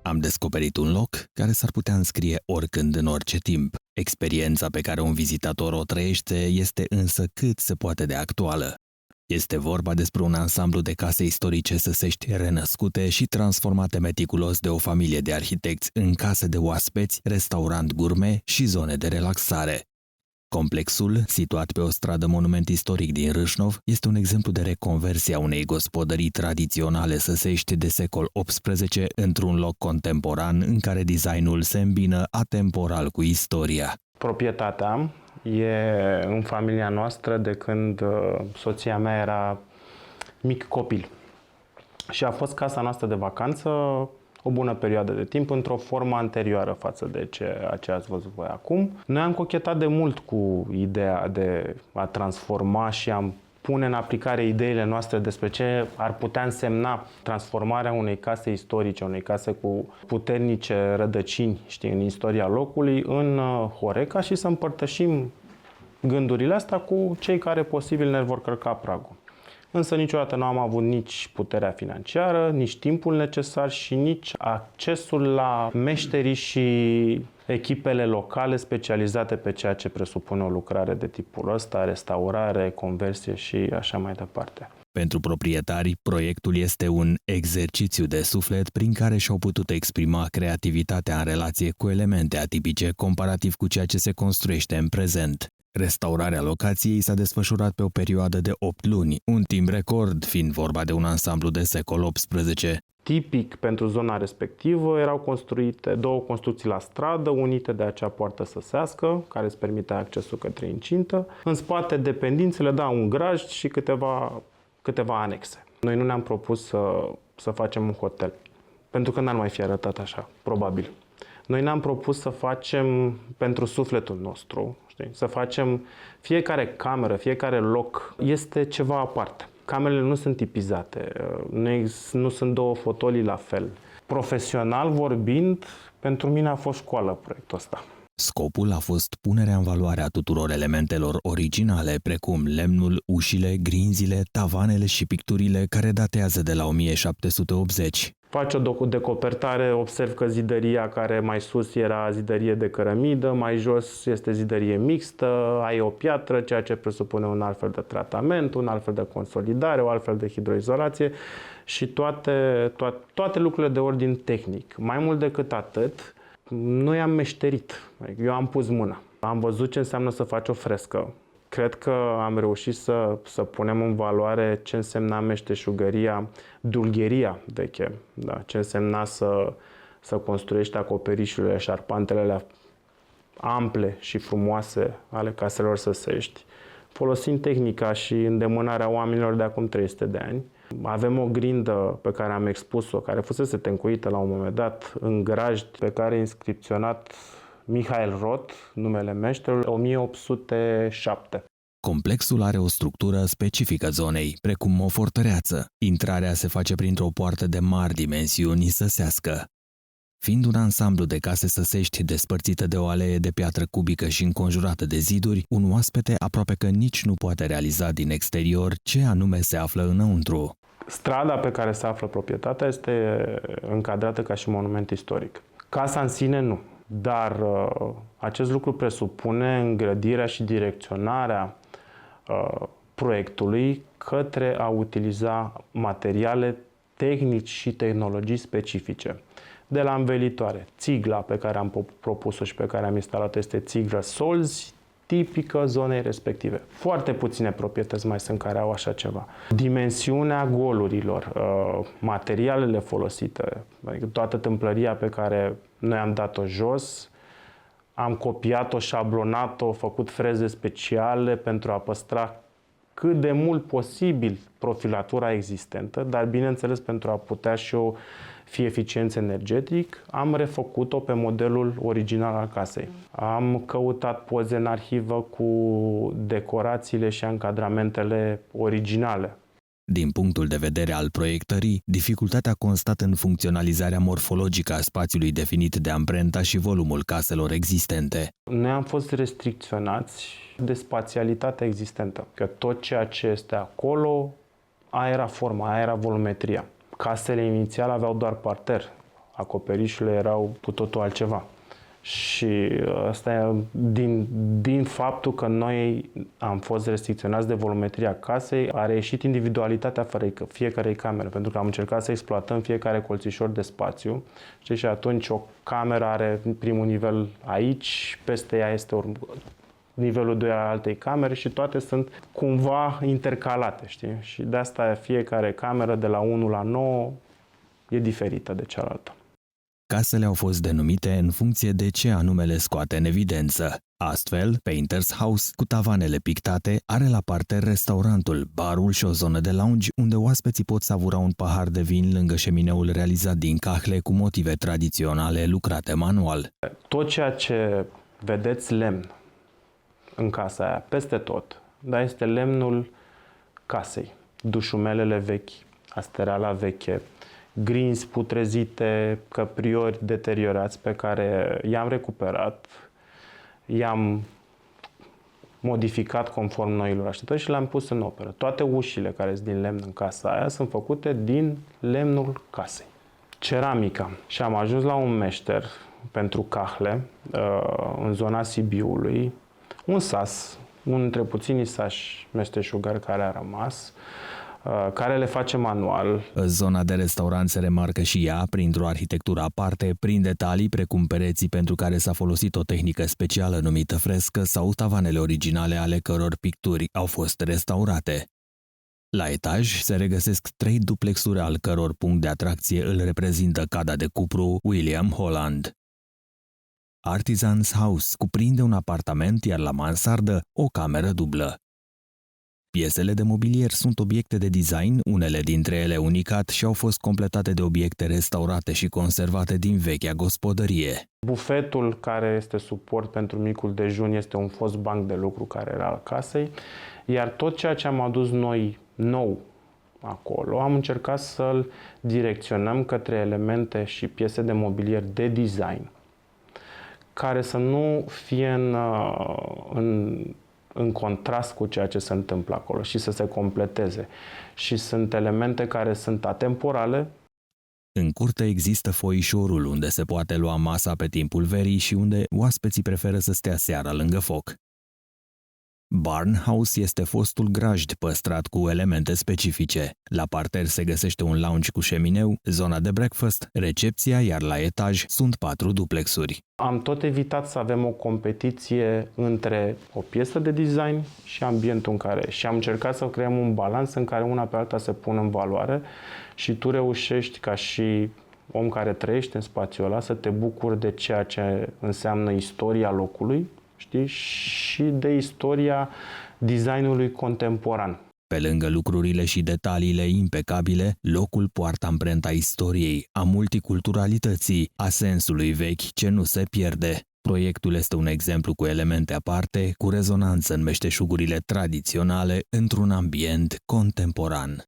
Am descoperit un loc care s-ar putea înscrie oricând în orice timp. Experiența pe care un vizitator o trăiește este însă cât se poate de actuală. Este vorba despre un ansamblu de case istorice săsești renăscute și transformate meticulos de o familie de arhitecți în case de oaspeți, restaurant gourmet și zone de relaxare. Complexul, situat pe o stradă monument istoric din Râșnov, este un exemplu de reconversie a unei gospodării tradiționale săsești de secol XVIII într-un loc contemporan în care designul se îmbină atemporal cu istoria. Proprietatea e în familia noastră de când soția mea era mic copil. Și a fost casa noastră de vacanță o bună perioadă de timp, într-o formă anterioară față de ceea ce ați văzut voi acum. Noi am cochetat de mult cu ideea de a transforma și a pune în aplicare ideile noastre despre ce ar putea însemna transformarea unei case istorice, unei case cu puternice rădăcini, în istoria locului, în Horeca și să împărtășim gândurile astea cu cei care posibil ne vor călca pragul. Însă niciodată nu am avut nici puterea financiară, nici timpul necesar și nici accesul la meșterii și echipele locale specializate pe ceea ce presupune o lucrare de tipul ăsta, restaurare, conversie și așa mai departe. Pentru proprietari, proiectul este un exercițiu de suflet prin care și-au putut exprima creativitatea în relație cu elemente atipice comparativ cu ceea ce se construiește în prezent. Restaurarea locației s-a desfășurat pe o perioadă de 8 luni, un timp record fiind vorba de un ansamblu de secol XVIII. Tipic pentru zona respectivă erau construite două construcții la stradă, unite de acea poartă săsească, care îți permitea accesul către incintă. În spate dependințele, un graj și câteva anexe. Noi nu ne-am propus să facem un hotel, pentru că n-ar mai fi arătat așa, probabil. Noi ne-am propus să facem pentru sufletul nostru, să facem fiecare cameră, fiecare loc este ceva aparte. Camerele nu sunt tipizate, nu sunt două fotolii la fel. Profesional vorbind, pentru mine a fost școală proiectul ăsta. Scopul a fost punerea în valoare a tuturor elementelor originale, precum lemnul, ușile, grinzile, tavanele și picturile care datează de la 1780. Faci o decopertare, observ că zidăria care mai sus era zidărie de cărămidă, mai jos este zidărie mixtă, ai o piatră, ceea ce presupune un alt fel de tratament, un alt fel de consolidare, o altfel de hidroizolație și toate lucrurile de ordin tehnic. Mai mult decât atât, noi am meșterit, eu am pus mâna, am văzut ce înseamnă să faci o frescă. Cred că am reușit să punem în valoare ce însemna meșteșugăria, dulgheria veche, ce însemna să construiești acoperișurile, șarpantele ample și frumoase ale caselor săsești, folosind tehnica și îndemânarea oamenilor de acum 300 de ani. Avem o grindă pe care am expus-o, care fusese tencuită la un moment dat în grajd, pe care e inscripționat Mihail Roth, numele meșterului, 1807. Complexul are o structură specifică zonei, precum o fortăreață. Intrarea se face printr-o poartă de mari dimensiuni săsească. Fiind un ansamblu de case săsești despărțită de o alee de piatră cubică și înconjurată de ziduri, un oaspete aproape că nici nu poate realiza din exterior ce anume se află înăuntru. Strada pe care se află proprietatea este încadrată ca și monument istoric. Casa în sine nu. Dar acest lucru presupune îngrădirea și direcționarea proiectului către a utiliza materiale tehnici și tehnologii specifice. De la învelitoare, țigla pe care am propus-o și pe care am instalat este țigla Solzi, tipică zonei respective. Foarte puține proprietăți mai sunt care au așa ceva. Dimensiunea golurilor, materialele folosite, adică toată tâmplăria pe care noi am dat-o jos, am copiat-o, șablonat-o, făcut freze speciale pentru a păstra cât de mult posibil profilatura existentă, dar bineînțeles pentru a putea și eu fi eficient energetic, am refăcut-o pe modelul original al casei. Am căutat poze în arhivă cu decorațiile și încadramentele originale. Din punctul de vedere al proiectării, dificultatea constată în funcționalizarea morfologică a spațiului definit de amprenta și volumul caselor existente. Noi am fost restricționați de spațialitatea existentă, că tot ceea ce este acolo, aia era forma, aia era volumetria. Casele inițial aveau doar parter, acoperișurile erau cu totul altceva. Și asta e din faptul că noi am fost restricționați de volumetria casei, a reieșit individualitatea fiecarei camere, pentru că am încercat să exploatăm fiecare colțișor de spațiu. Știi? Și atunci o cameră are primul nivel aici, peste ea este nivelul 2 al altei camere și toate sunt cumva intercalate. Știi? Și de asta fiecare cameră de la 1 la 9 e diferită de cealaltă. Casele au fost denumite în funcție de ce anume le scoate în evidență. Astfel, Painters House, cu tavanele pictate, are la parter restaurantul, barul și o zonă de lounge unde oaspeții pot savura un pahar de vin lângă șemineul realizat din cahle cu motive tradiționale lucrate manual. Tot ceea ce vedeți lemn în casa aia, peste tot, dar este lemnul casei. Dușumelele vechi, astereala veche, grinzi putrezite, căpriori deteriorați pe care i-am recuperat, i-am modificat conform noilor așteptări și le-am pus în operă. Toate ușile care sunt din lemn în casa aia sunt făcute din lemnul casei. Ceramica. Și am ajuns la un meșter pentru cahle în zona Sibiului, un sas, unul dintre puținii sași meșteșugari care a rămas, care le face manual. Zona de restaurant se remarcă și ea printr-o arhitectură aparte, prin detalii precum pereții pentru care s-a folosit o tehnică specială numită frescă sau tavanele originale ale căror picturi au fost restaurate. La etaj se regăsesc 3 duplexuri al căror punct de atracție îl reprezintă cada de cupru William Holland. Artisan's House cuprinde un apartament, iar la mansardă o cameră dublă. Piesele de mobilier sunt obiecte de design, unele dintre ele unicat și au fost completate de obiecte restaurate și conservate din vechea gospodărie. Bufetul care este suport pentru micul dejun este un fost banc de lucru care era al casei, iar tot ceea ce am adus noi nou acolo, am încercat să-l direcționăm către elemente și piese de mobilier de design, care să nu fie în contrast cu ceea ce se întâmplă acolo și să se completeze. Și sunt elemente care sunt atemporale. În curte există foișorul unde se poate lua masa pe timpul verii și unde oaspeții preferă să stea seara lângă foc. Barn House este fostul grajd păstrat cu elemente specifice. La parter se găsește un lounge cu șemineu, zona de breakfast, recepția, iar la etaj sunt 4 duplexuri. Am tot evitat să avem o competiție între o piesă de design și ambientul în care... Și am încercat să creăm un balans în care una pe alta se pun în valoare și tu reușești ca și om care trăiește în spațiul ăla să te bucuri de ceea ce înseamnă istoria locului, știi? Și de istoria designului contemporan. Pe lângă lucrurile și detaliile impecabile, locul poartă amprenta istoriei, a multiculturalității, a sensului vechi ce nu se pierde. Proiectul este un exemplu cu elemente aparte, cu rezonanță în meșteșugurile tradiționale, într-un ambient contemporan.